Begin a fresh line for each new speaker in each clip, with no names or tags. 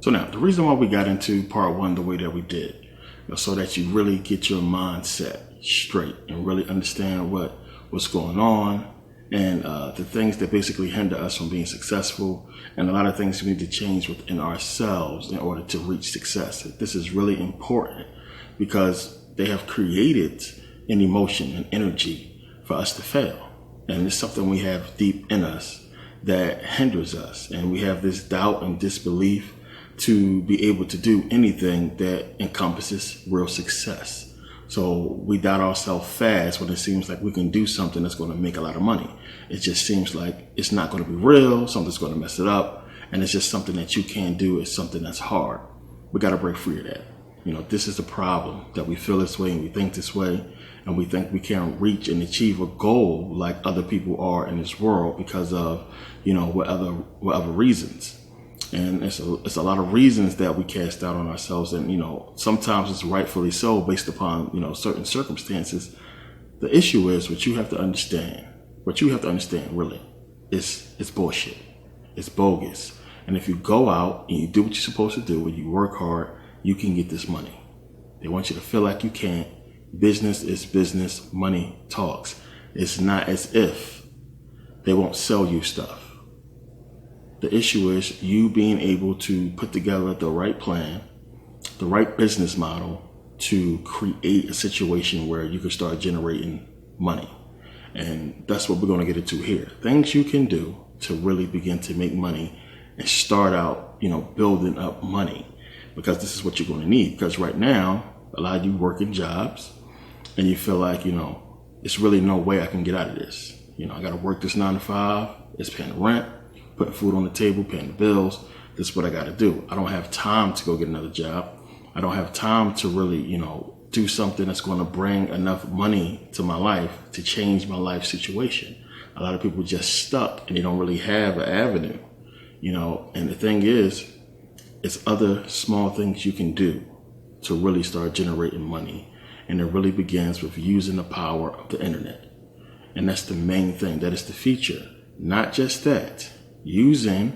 So now, the reason why we got into part one the way that we did, so that you really get your mindset straight and really understand what's going on and the things that basically hinder us from being successful, and a lot of things we need to change within ourselves in order to reach success. This is really important because they have created an emotion and energy for us to fail. And it's something we have deep in us that hinders us. And we have this doubt and disbelief to be able to do anything that encompasses real success. So we doubt ourselves fast when it seems like we can do something that's going to make a lot of money. It just seems like it's not going to be real, something's going to mess it up, and it's just something that you can't do. It's something that's hard. We got to break free of that. This is the problem, that we feel this way and we think this way, and we think we can't reach and achieve a goal like other people are in this world because of, what other reasons. And it's a lot of reasons that we cast out on ourselves. And, sometimes it's rightfully so based upon, certain circumstances. The issue is what you have to understand. What you have to understand really is it's bullshit. It's bogus. And if you go out and you do what you're supposed to do and you work hard, you can get this money. They want you to feel like you can't. Business is business. Money talks. It's not as if they won't sell you stuff. The issue is you being able to put together the right plan, the right business model to create a situation where you can start generating money. And that's what we're going to get into here. Things you can do to really begin to make money and start out, building up money, because this is what you're going to need. Because right now, a lot of you working jobs and you feel like, it's really no way I can get out of this. I got to work this 9 to 5. It's paying the rent, putting food on the table, paying the bills. This is what I got to do. I don't have time to go get another job. I don't have time to really, do something that's going to bring enough money to my life to change my life situation. A lot of people just stuck and they don't really have an avenue, and the thing is, it's other small things you can do to really start generating money. And it really begins with using the power of the internet. And that's the main thing. That is the feature. Not just that. Using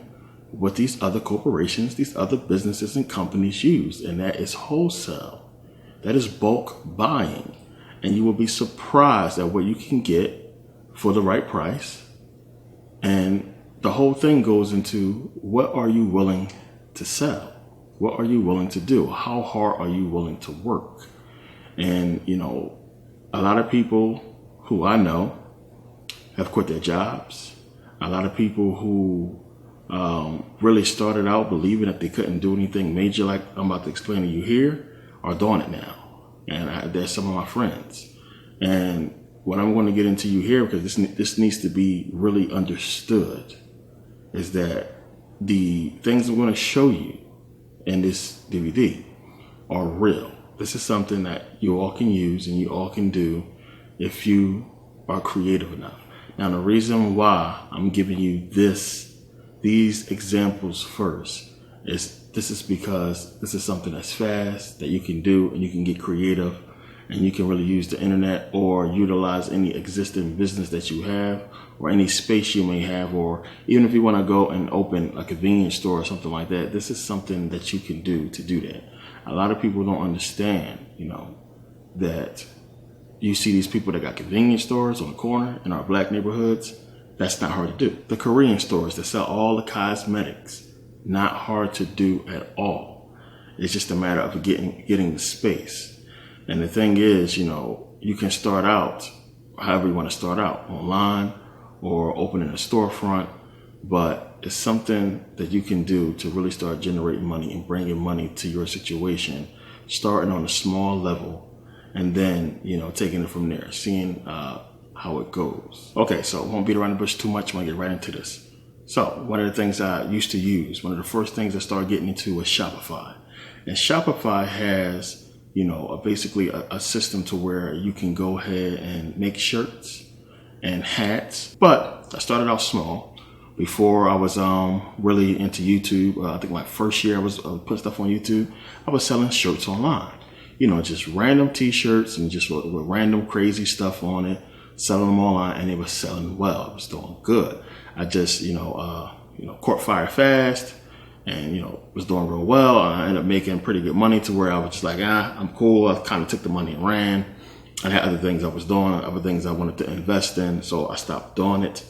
what these other corporations, these other businesses and companies use. And that is wholesale. That is bulk buying. And you will be surprised at what you can get for the right price. And the whole thing goes into, what are you willing to sell? What are you willing to do? How hard are you willing to work? And, a lot of people who I know have quit their jobs. A lot of people who really started out believing that they couldn't do anything major, like I'm about to explain to you here, are doing it now. And there's some of my friends. And what I'm going to get into you here, because this needs to be really understood, is that the things I'm going to show you in this DVD are real. This is something that you all can use and you all can do if you are creative enough. Now, the reason why I'm giving you these examples first is because this is something that's fast, that you can do, and you can get creative, and you can really use the internet or utilize any existing business that you have or any space you may have, or even if you want to go and open a convenience store or something like that. This is something that you can do to do that. A lot of people don't understand, that you see these people that got convenience stores on the corner in our black neighborhoods. That's not hard to do. The Korean stores that sell all the cosmetics, not hard to do at all. It's just a matter of getting the space. And the thing is, you can start out however you want to start out, online or opening a storefront, but it's something that you can do to really start generating money and bringing money to your situation, starting on a small level, and then, taking it from there, seeing how it goes. Okay, so I won't beat around the bush too much. I'm gonna get right into this. So one of the things I used to use, one of the first things I started getting into was Shopify. And Shopify has, basically a system to where you can go ahead and make shirts and hats. But I started out small. Before I was really into YouTube, I think my first year I was putting stuff on YouTube, I was selling shirts online. Just random t-shirts and just with random crazy stuff on it, selling them online, and they were selling well. It was doing good. I just, caught fire fast, and, was doing real well. I ended up making pretty good money to where I was just like, I'm cool. I kind of took the money and ran. I had other things I was doing, other things I wanted to invest in. So I stopped doing it,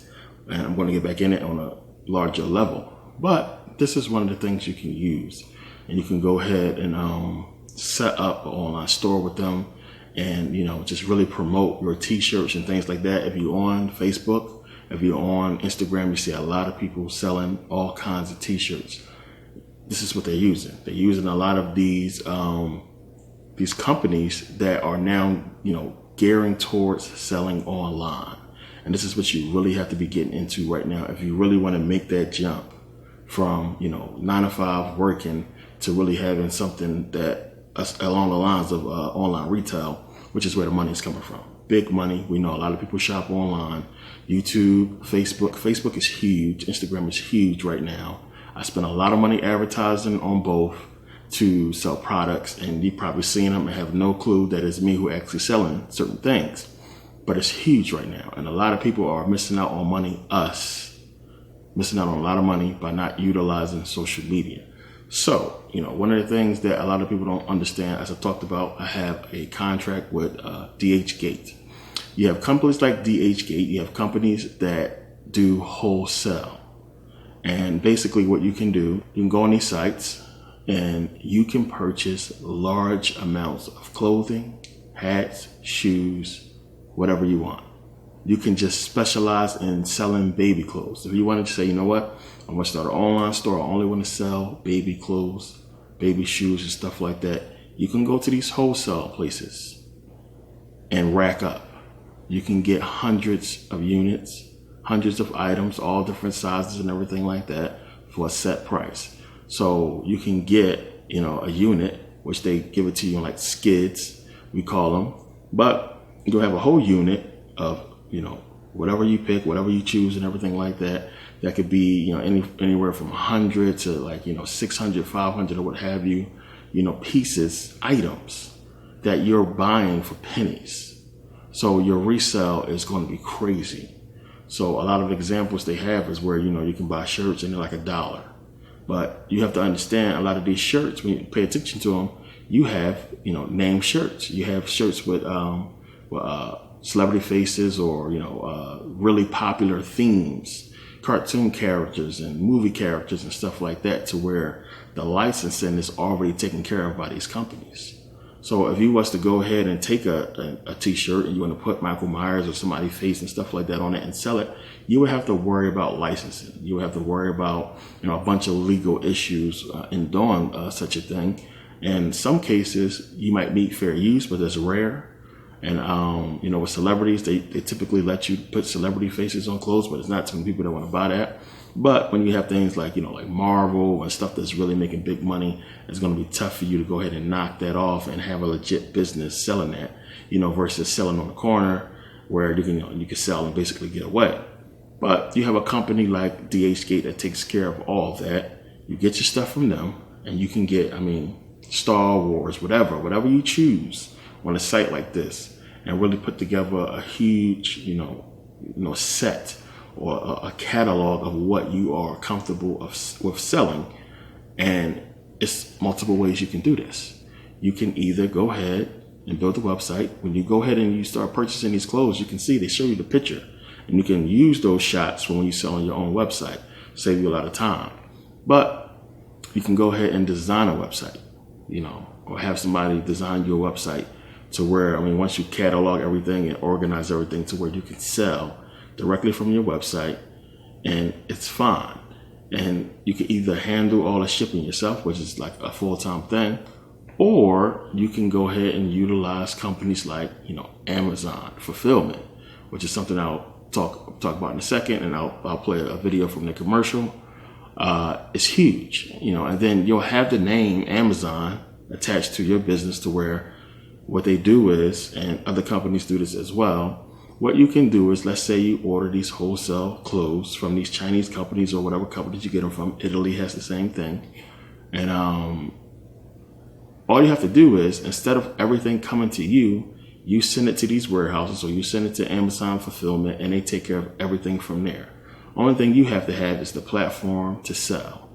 and I'm going to get back in it on a larger level. But this is one of the things you can use, and you can go ahead and set up an online store with them, and just really promote your t-shirts and things like that. If you're on Facebook, if you're on Instagram, you see a lot of people selling all kinds of t-shirts. This is what they're using. They're using a lot of these companies that are now gearing towards selling online. And this is what you really have to be getting into right now if you really want to make that jump from 9 to 5 working to really having something that along the lines of online retail, which is where the money is coming from. Big money. We know a lot of people shop online. YouTube, Facebook. Facebook is huge. Instagram is huge right now. I spend a lot of money advertising on both to sell products, and you've probably seen them and have no clue that it's me who actually selling certain things. But it's huge right now, and a lot of people are missing out on money, missing out on a lot of money by not utilizing social media. So, one of the things that a lot of people don't understand, as I talked about, I have a contract with DHgate. You have companies like DHgate, you have companies that do wholesale. And basically what you can do, you can go on these sites and you can purchase large amounts of clothing, hats, shoes, whatever you want. You can just specialize in selling baby clothes. If you wanted to say, you know what, I'm going to start an online store. I only want to sell baby clothes, baby shoes and stuff like that. You can go to these wholesale places and rack up. You can get hundreds of units, hundreds of items, all different sizes and everything like that for a set price. So you can get, a unit, which they give it to you in like skids, we call them. But you'll have a whole unit of, whatever you pick, whatever you choose and everything like that. That could be, anywhere from 100 to like, 600, 500 or what have you, pieces, items that you're buying for pennies. So your resale is going to be crazy. So a lot of examples they have is where, you can buy shirts and they're like $1. But you have to understand a lot of these shirts, when you pay attention to them, you have, name shirts. You have shirts with celebrity faces or, really popular themes, cartoon characters and movie characters and stuff like that, to where the licensing is already taken care of by these companies. So if you was to go ahead and take a t-shirt and you want to put Michael Myers or somebody's face and stuff like that on it and sell it, you would have to worry about licensing. You would have to worry about, a bunch of legal issues in doing such a thing. And in some cases, you might meet fair use, but that's rare. And, with celebrities, they typically let you put celebrity faces on clothes, but it's not too many people that want to buy that. But when you have things like, like Marvel and stuff that's really making big money, it's going to be tough for you to go ahead and knock that off and have a legit business selling that, versus selling on the corner where you can sell and basically get away. But you have a company like DHgate that takes care of all of that. You get your stuff from them and you can get, Star Wars, whatever you choose on a site like this, and really put together a huge, set or a catalog of what you are comfortable with selling. And it's multiple ways you can do this. You can either go ahead and build a website. When you go ahead and you start purchasing these clothes, you can see they show you the picture, and you can use those shots when you sell on your own website. Save you a lot of time. But you can go ahead and design a website, or have somebody design your website to where, once you catalog everything and organize everything to where you can sell directly from your website, and it's fine. And you can either handle all the shipping yourself, which is like a full-time thing, or you can go ahead and utilize companies like, Amazon fulfillment, which is something I'll talk about in a second, and I'll play a video from the commercial. It's huge, and then you'll have the name Amazon attached to your business, to where what they do is, and other companies do this as well, what you can do is, let's say you order these wholesale clothes from these Chinese companies or whatever companies you get them from. Italy has the same thing. And all you have to do is, instead of everything coming to you, you send it to these warehouses, or you send it to Amazon fulfillment, and they take care of everything from there. Only thing you have to have is the platform to sell.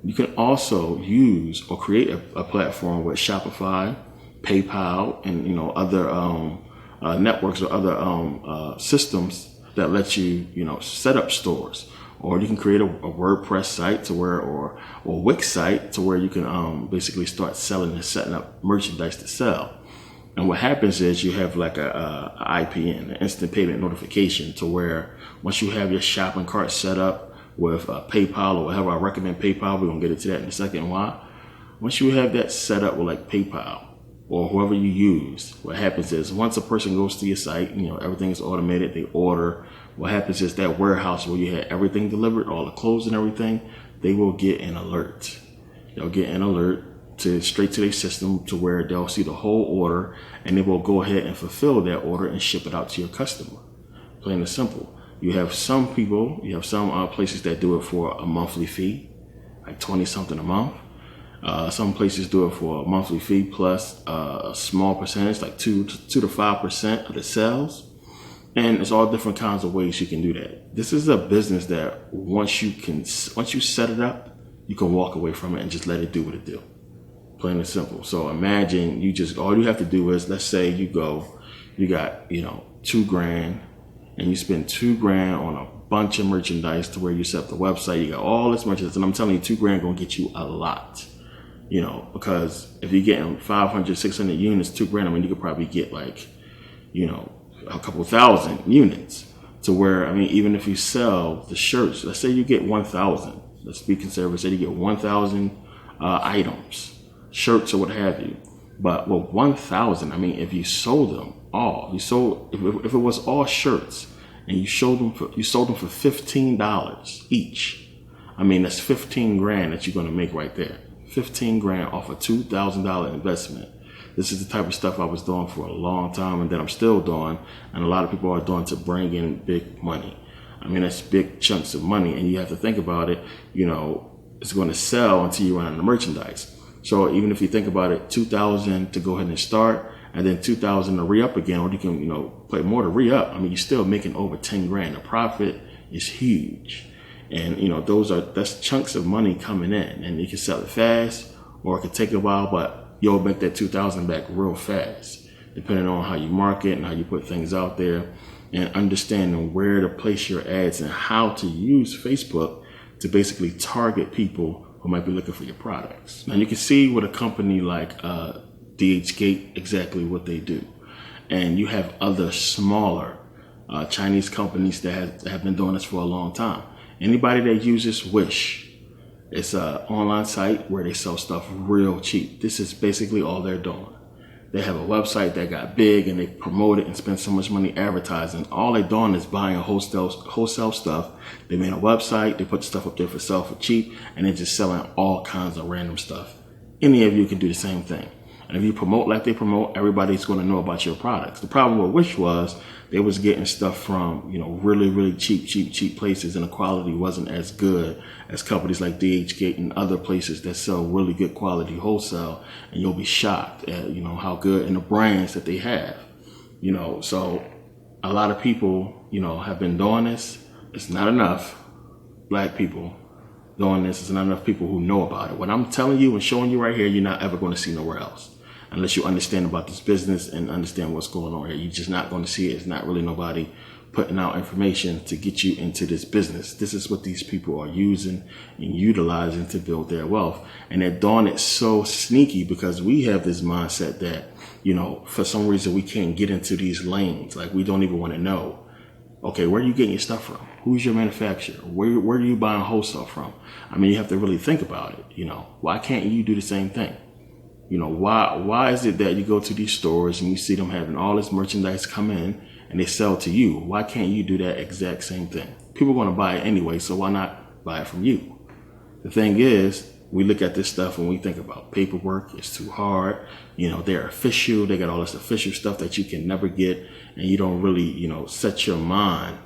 You can also use or create a platform with Shopify, PayPal, and other networks or other systems that let you set up stores. Or you can create a WordPress site to where, or Wix site to where you can basically start selling and setting up merchandise to sell. And what happens is you have like a IPN, an instant payment notification, to where once you have your shopping cart set up with PayPal or whatever, I recommend PayPal. We're gonna get into that in a second. Why? Once you have that set up with like PayPal or whoever you use, what happens is once a person goes to your site, everything is automated. They order. What happens is that warehouse where you had everything delivered, all the clothes and everything, they will get an alert. They'll get an alert straight to their system to where they'll see the whole order, and they will go ahead and fulfill that order and ship it out to your customer. Plain and simple. You have some places that do it for a monthly fee, like 20 something a month. Some places do it for a monthly fee plus a small percentage, like 2 to 5% of the sales. And it's all different kinds of ways you can do that. This is a business that once you set it up, you can walk away from it and just let it do what it do. Plain and simple. So imagine all you have to do is, let's say you got $2,000 and you spend $2,000 on a bunch of merchandise to where you set up the website, you got all this merchandise, and I'm telling you, $2,000 gonna get you a lot. Because if you're getting 500, 600 units, $2,000, I mean, you could probably get like, a couple thousand units to where, even if you sell the shirts, let's say you get 1,000, let's be conservative, say you get 1,000 items, shirts or what have you. But with 1,000, if you sold them all, if it was all shirts and you sold them for $15 each, that's $15,000 that you're going to make right there. $15,000 off a $2,000 investment. This is the type of stuff I was doing for a long time and that I'm still doing, and a lot of people are doing to bring in big money. That's big chunks of money, and you have to think about it, it's going to sell until you run out of merchandise. So even if you think about it, $2,000 to go ahead and start, and then $2,000 to re-up again, or you can, pay more to re-up. You're still making over $10,000. The profit is huge. And, that's chunks of money coming in, and you can sell it fast, or it could take a while, but you'll make that $2,000 back real fast, depending on how you market and how you put things out there, and understanding where to place your ads and how to use Facebook to basically target people who might be looking for your products. Now you can see with a company like DHgate exactly what they do. And you have other smaller Chinese companies that have been doing this for a long time. Anybody that uses Wish, it's an online site where they sell stuff real cheap. This is basically all they're doing. They have a website that got big and they promote it and spend so much money advertising. All they're doing is buying wholesale stuff. They made a website, they put the stuff up there for sale for cheap, and they're just selling all kinds of random stuff. Any of you can do the same thing. And if you promote like they promote, everybody's going to know about your products. The problem with Wish was they was getting stuff from, really, really cheap places, and the quality wasn't as good as companies like DHgate and other places that sell really good quality wholesale. And you'll be shocked at, how good and the brands that they have, so a lot of people, have been doing this. It's not enough black people doing this. It's not enough people who know about it. What I'm telling you and showing you right here, you're not ever going to see nowhere else. Unless you understand about this business and understand what's going on here. You're just not going to see it. It's not really nobody putting out information to get you into this business. This is what these people are using and utilizing to build their wealth. And they're doing it so sneaky because we have this mindset that, for some reason we can't get into these lanes. Like we don't even want to know, okay, where are you getting your stuff from? Who's your manufacturer? Where are you buying wholesale from? You have to really think about it. Why can't you do the same thing? Why is it that you go to these stores and you see them having all this merchandise come in and they sell to you? Why can't you do that exact same thing? People are going to buy it anyway, so why not buy it from you? The thing is, we look at this stuff and we think about paperwork. It's too hard. They're official. They got all this official stuff that you can never get, and you don't really, set your mind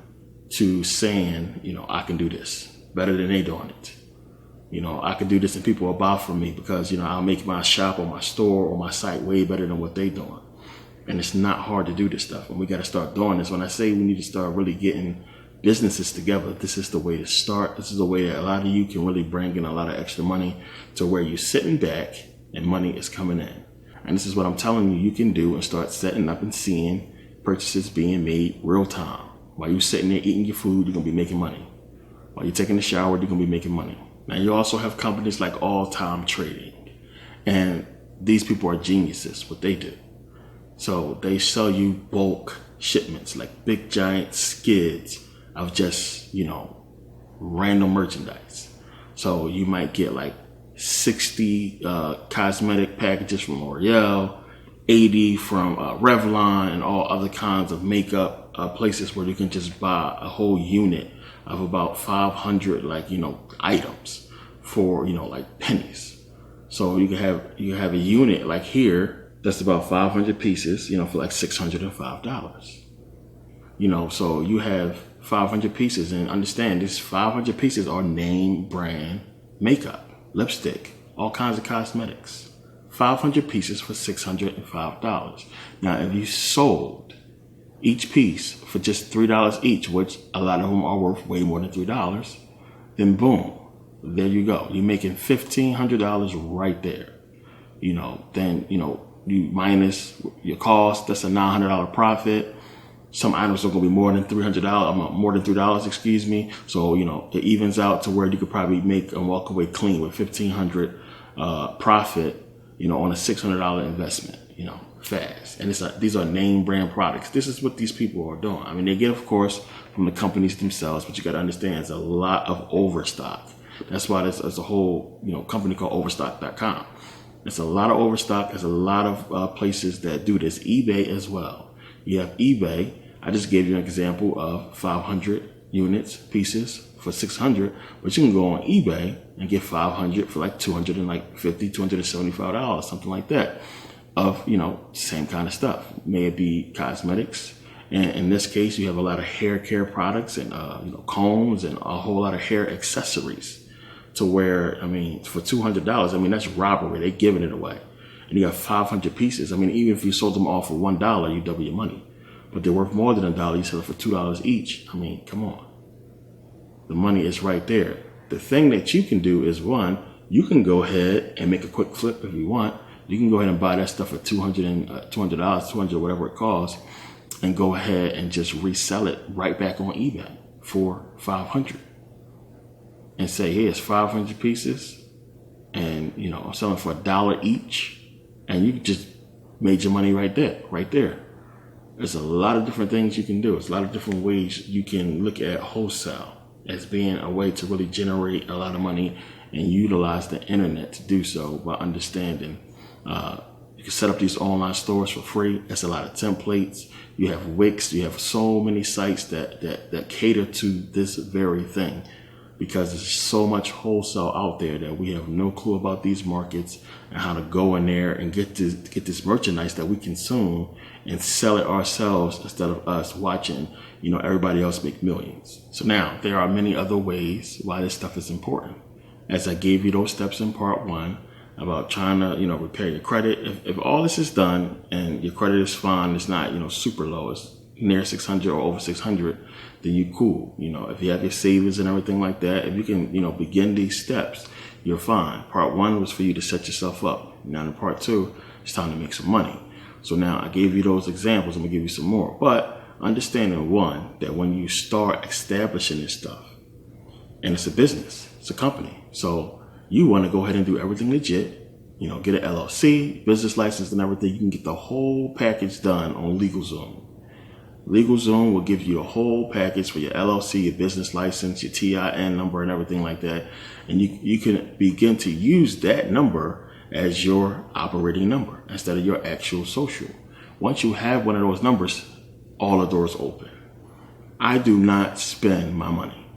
to saying, I can do this better than they doing it. I can do this and people will buy from me because, I'll make my shop or my store or my site way better than what they doing. And it's not hard to do this stuff. And we got to start doing this. When I say we need to start really getting businesses together, this is the way to start. This is the way that a lot of you can really bring in a lot of extra money to where you're sitting back and money is coming in. And this is what I'm telling you can do, and start setting up and seeing purchases being made real time. While you're sitting there eating your food, you're going to be making money. While you're taking a shower, you're going to be making money. Now, you also have companies like All Time Trading. And these people are geniuses, what they do. So they sell you bulk shipments, like big giant skids of just, random merchandise. So you might get like 60 cosmetic packages from L'Oreal, 80 from Revlon, and all other kinds of makeup places where you can just buy a whole unit of about 500 items for like pennies. So you have a unit like here that's about 500 pieces, for like $605. So you have 500 pieces, and understand these 500 pieces are name brand makeup, lipstick, all kinds of cosmetics. 500 pieces for $605. Now, if you sold each piece for just $3 each, which a lot of them are worth way more than $3, then boom, there you go. You're making $1,500 right there. Then, you minus your cost, that's a $900 profit. Some items are going to be more than $300, excuse me. So, it evens out to where you could probably make and walk away clean with $1,500 profit, on a $600 investment, fast. And these are name brand products. This is what these people are doing. I mean, they get, of course, from the companies themselves, but you got to understand there's a lot of overstock. That's why there's a whole, company called overstock.com. There's a lot of overstock. There's a lot of places that do this. eBay as well. You have eBay. I just gave you an example of 500 pieces for $600, but you can go on eBay and get 500 for like $250, $275, something like that, of, same kind of stuff. May it be cosmetics. And in this case, you have a lot of hair care products and, combs and a whole lot of hair accessories, to where, for $200, that's robbery. They're giving it away. And you have 500 pieces. Even if you sold them all for $1, you double your money. But they're worth more than $1. You sell it for $2 each. Come on. The money is right there. The thing that you can do is, one, you can go ahead and make a quick flip if you want. You can go ahead and buy that stuff for $200, whatever it costs, and go ahead and just resell it right back on eBay for $500. And say, hey, it's 500 pieces, and I'm selling for $1 each. And you just made your money right there. There's a lot of different things you can do. There's a lot of different ways you can look at wholesale as being a way to really generate a lot of money and utilize the internet to do so by understanding. You can set up these online stores for free. That's a lot of templates. You have Wix. You have so many sites that cater to this very thing, because there's so much wholesale out there that we have no clue about these markets and how to go in there and get this merchandise that we consume and sell it ourselves, instead of us watching, everybody else make millions. So now there are many other ways why this stuff is important. As I gave you those steps in part 1 about trying to, repair your credit. If all this is done and your credit is fine, it's not, super low, it's near 600 or over 600, then you cool. If you have your savings and everything like that, if you can, begin these steps, you're fine. Part 1 was for you to set yourself up. Now in part 2, it's time to make some money. So now I gave you those examples. I'm gonna give you some more. But understanding, one, that when you start establishing this stuff, and it's a business, it's a company, so you want to go ahead and do everything legit. Get an LLC, business license, and everything. You can get the whole package done on LegalZoom. LegalZoom will give you a whole package for your LLC, your business license, your TIN number, and everything like that. And you can begin to use that number as your operating number instead of your actual social. Once you have one of those numbers, all the doors open. I do not spend my money.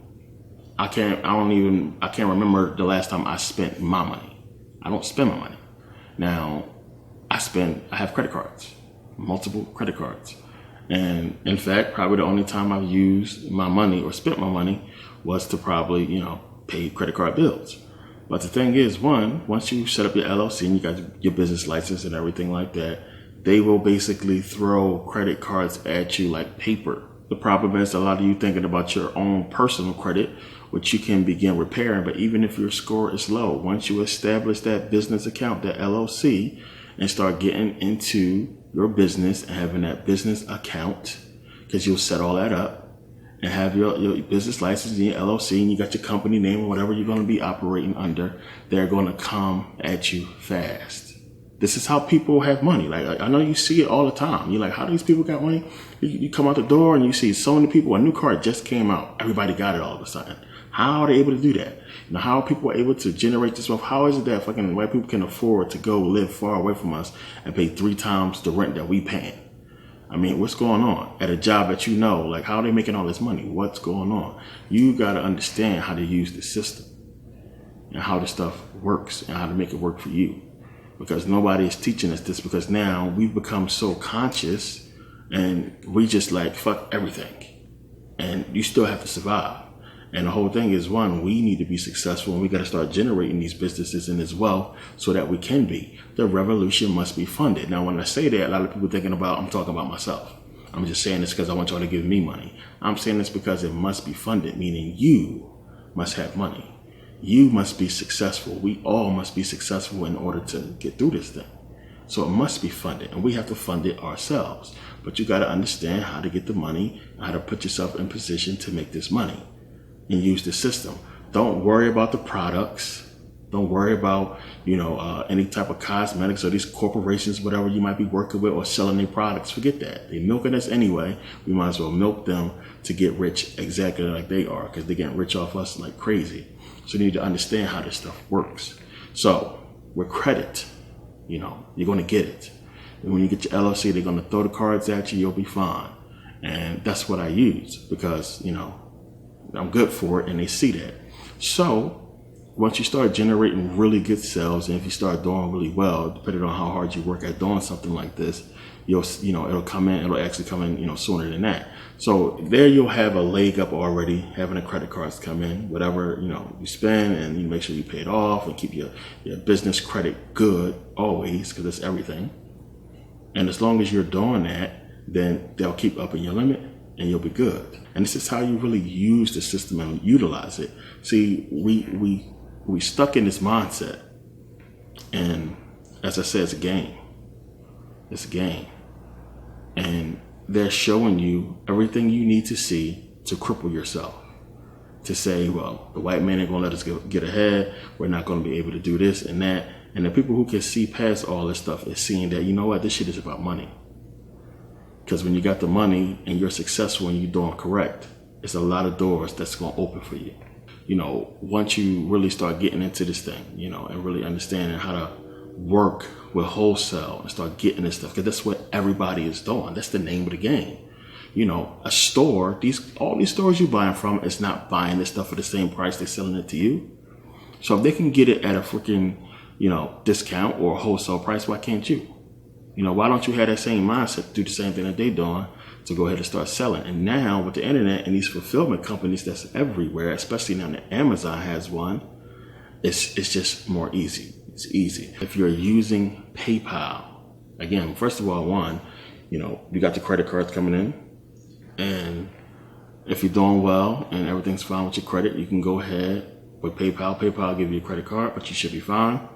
I can't remember the last time I spent my money. I don't spend my money. Now, I have credit cards, multiple credit cards. And in fact, probably the only time I've used my money or spent my money was to probably, pay credit card bills. But the thing is, once you set up your LLC and you got your business license and everything like that, they will basically throw credit cards at you like paper The problem is a lot of you thinking about your own personal credit, which you can begin repairing. But even if your score is low, once you establish that business account, that LLC, and start getting into your business and having that business account, because you'll set all that up and have your business license and your LLC, and you got your company name or whatever you're going to be operating under, they're going to come at you fast. This is how people have money. Like, I know you see it all the time. You're like, how do these people got money? You come out the door and you see so many people, a new car just came out. Everybody got it all of a sudden. How are they able to do that? You know, how are people able to generate this wealth? How is it that fucking white people can afford to go live far away from us and pay 3 times the rent that we paying? I mean, what's going on at a job that you know? Like, how are they making all this money? What's going on? You got to understand how to use the system and how the stuff works and how to make it work for you. Because nobody is teaching us this, because now we've become so conscious and we just like, fuck everything. And you still have to survive. And the whole thing is, one, we need to be successful and we got to start generating these businesses and this wealth so that we can be. The revolution must be funded. Now, when I say that, a lot of people thinking about, I'm talking about myself. I'm just saying this because I want y'all to give me money. I'm saying this because it must be funded, meaning you must have money. You must be successful. We all must be successful in order to get through this thing. So it must be funded, and we have to fund it ourselves. But you got to understand how to get the money, how to put yourself in position to make this money and use the system. Don't worry about the products. Don't worry about, any type of cosmetics or these corporations, whatever you might be working with or selling their products. Forget that. They're milking us anyway. We might as well milk them to get rich exactly like they are, because they're getting rich off us like crazy. So you need to understand how this stuff works. So with credit, you're going to get it. And when you get your LLC, they're going to throw the cards at you. You'll be fine. And that's what I use because, I'm good for it and they see that. So once you start generating really good sales, and if you start doing really well, depending on how hard you work at doing something like this, it'll come in, it'll actually come in, sooner than that. So there you'll have a leg up already, having the credit cards come in, whatever, you spend, and you make sure you pay it off and keep your business credit good always, because that's everything. And as long as you're doing that, then they'll keep upping your limit and you'll be good. And this is how you really use the system and utilize it. See, we stuck in this mindset, and as I said, it's a game. It's a game. And they're showing you everything you need to see to cripple yourself. To say, well, the white man ain't gonna let us get ahead. We're not gonna be able to do this and that. And the people who can see past all this stuff is seeing that, this shit is about money. Because when you got the money and you're successful and you're doing correct, it's a lot of doors that's gonna open for you. Once you really start getting into this thing, and really understanding how to work with wholesale and start getting this stuff, because that's what everybody is doing. That's the name of the game. A store, all these stores you're buying from is not buying this stuff for the same price they're selling it to you. So if they can get it at a freaking, discount or wholesale price, why can't you? Why don't you have that same mindset to do the same thing that they're doing, to go ahead and start selling? And now with the internet and these fulfillment companies that's everywhere, especially now that Amazon has one, it's just more easy. It's easy. If you're using PayPal, again, first of all, you got the credit cards coming in, and if you're doing well and everything's fine with your credit, you can go ahead with PayPal. PayPal will give you a credit card, but you should be fine.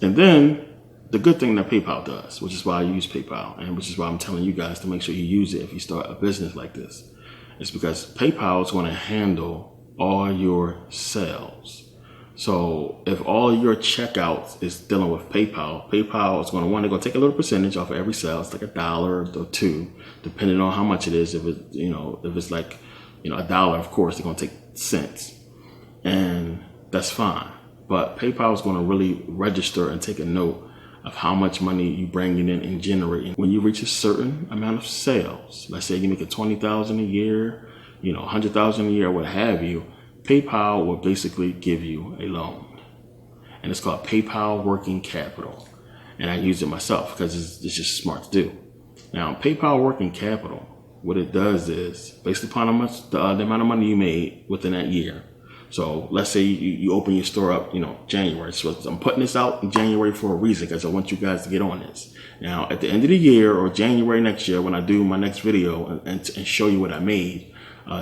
And then the good thing that PayPal does, which is why I use PayPal, and which is why I'm telling you guys to make sure you use it if you start a business like this, is because PayPal is going to handle all your sales. So if all your checkouts is dealing with PayPal, PayPal is going to they're going to take a little percentage off of every sale. It's like $1 or $2, depending on how much it is. If it's like, $1, of course, they're going to take cents, and that's fine. But PayPal is going to really register and take a note of how much money you bringing in and generating. When you reach a certain amount of sales, let's say you make $20,000 a year, $100,000 a year, what have you, PayPal will basically give you a loan. And it's called PayPal Working Capital. And I use it myself because it's just smart to do. Now, PayPal Working Capital, what it does is, based upon how much the amount of money you made within that year, So let's say you open your store up, January. So I'm putting this out in January for a reason, because I want you guys to get on this. Now, at the end of the year or January next year, when I do my next video and show you what I made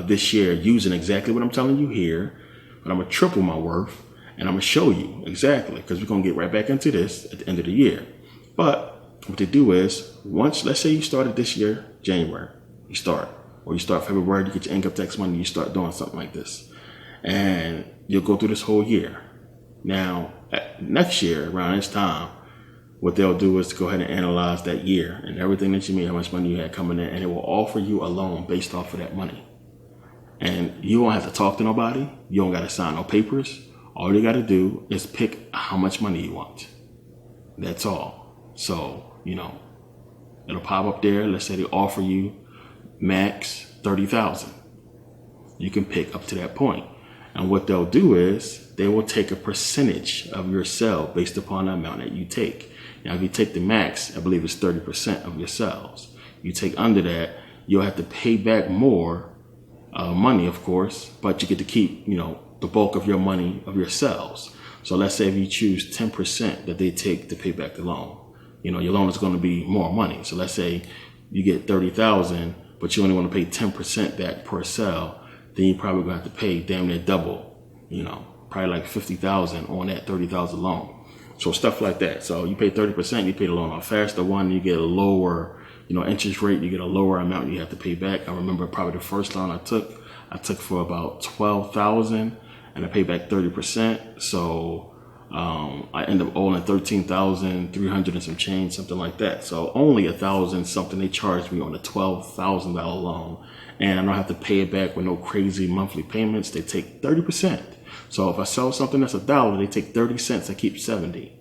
this year using exactly what I'm telling you here, but I'm going to triple my worth and I'm going to show you exactly, because we're going to get right back into this at the end of the year. But what they do is, once, let's say you started this year, January, you start February, you get your income tax money, you start doing something like this. And you'll go through this whole year. Now, next year, around this time, what they'll do is go ahead and analyze that year and everything that you made, how much money you had coming in, and it will offer you a loan based off of that money. And you won't have to talk to nobody. You don't got to sign no papers. All you got to do is pick how much money you want. That's all. So, it'll pop up there. Let's say they offer you max $30,000. You can pick up to that point. And what they'll do is they will take a percentage of your sale based upon the amount that you take. Now, if you take the max, I believe it's 30% of your sales. You take under that, you'll have to pay back more money, of course, but you get to keep, the bulk of your money of your sales. So let's say if you choose 10% that they take to pay back the loan, your loan is going to be more money. So let's say you get $30,000, but you only want to pay 10% back per sale. Then you're probably going to have to pay damn near double, probably like $50,000 on that $30,000 loan. So stuff like that. So you pay 30%, you pay the loan off faster. One, you get a lower, interest rate. You get a lower amount you have to pay back. I remember probably the first loan I took for about $12,000, and I paid back 30%. So I ended up owing $13,300 and some change, something like that. So only $1,000 something they charged me on a $12,000 loan. And I don't have to pay it back with no crazy monthly payments. They take 30%. So if I sell something that's $1, they take 30 cents. I keep 70.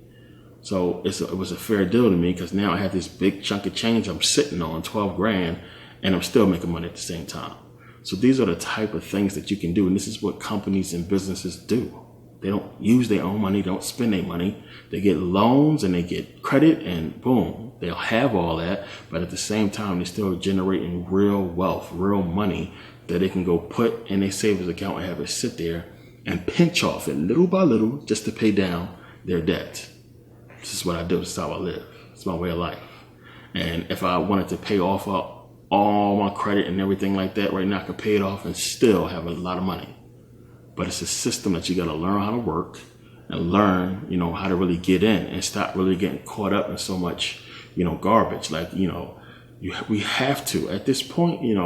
So it was a fair deal to me, because now I have this big chunk of change I'm sitting on, 12 grand, and I'm still making money at the same time. So these are the type of things that you can do. And this is what companies and businesses do. They don't use their own money. They don't spend their money. They get loans and they get credit, and boom, they'll have all that. But at the same time, they're still generating real wealth, real money that they can go put in their savings account and have it sit there and pinch off it little by little just to pay down their debt. This is what I do. This is how I live. It's my way of life. And if I wanted to pay off all my credit and everything like that right now, I could pay it off and still have a lot of money. But it's a system that you got to learn how to work and learn, how to really get in and stop really getting caught up in so much, garbage. Like, we have to, at this point, we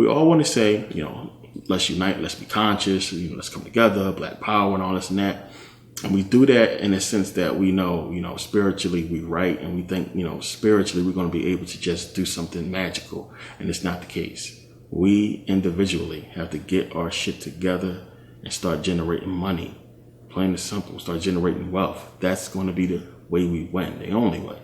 all want to say, let's unite, let's be conscious, let's come together, Black power and all this and that. And we do that in a sense that we know, spiritually we right. And we think, spiritually we're going to be able to just do something magical. And it's not the case. We individually have to get our shit together and start generating money. Plain and simple, start generating wealth. That's going to be the way we win, the only way.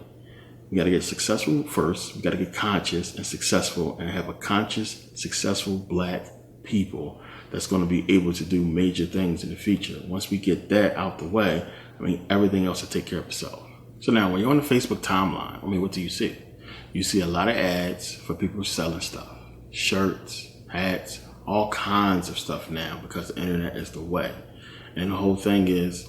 We got to get successful first. We got to get conscious and successful and have a conscious, successful Black people that's going to be able to do major things in the future. Once we get that out the way, everything else will take care of itself. So now when you're on the Facebook timeline, what do you see? You see a lot of ads for people selling stuff. Shirts, hats, all kinds of stuff now, because the internet is the way. And the whole thing is,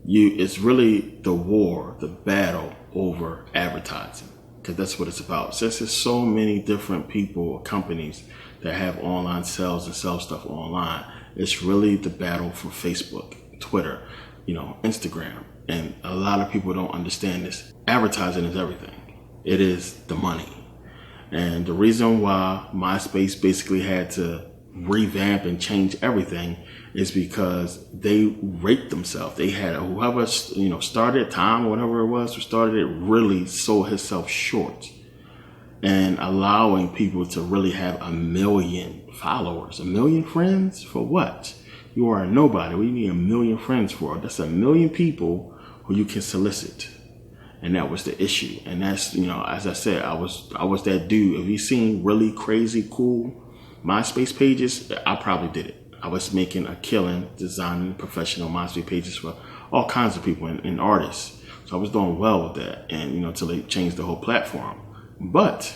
it's really the war, the battle over advertising, because that's what it's about. Since there's so many different people or companies that have online sales and sell stuff online, it's really the battle for Facebook, Twitter, Instagram. And a lot of people don't understand this. Advertising is everything. It is the money. And the reason why MySpace basically had to revamp and change everything is because they raped themselves. They had whoever, started Tom or whatever it was who started it really sold himself short, and allowing people to really have 1 million followers, 1 million friends for what? You are a nobody. What do you need 1 million friends for? That's 1 million people who you can solicit. And that was the issue. And that's, as I said, I was that dude. If you seen really crazy, cool MySpace pages, I probably did it. I was making a killing, designing professional MySpace pages for all kinds of people and artists. So I was doing well with that. And, until they changed the whole platform. But,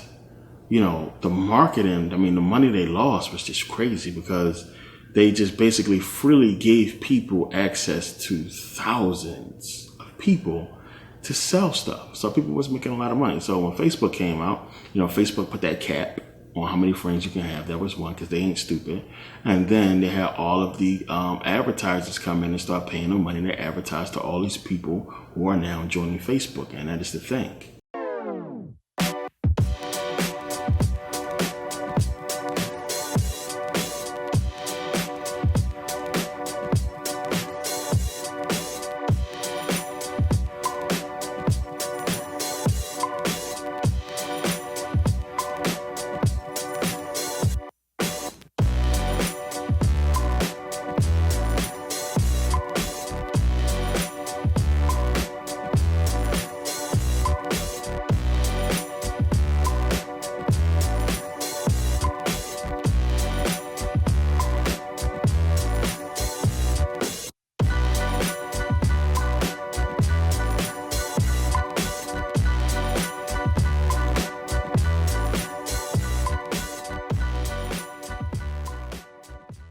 the marketing, the money they lost was just crazy, because they just basically freely gave people access to thousands of people to sell stuff. So people was making a lot of money. So when Facebook came out, Facebook put that cap on how many friends you can have. That was one, because they ain't stupid. And then they had all of the advertisers come in and start paying them money to advertise to all these people who are now joining Facebook. And that is the thing.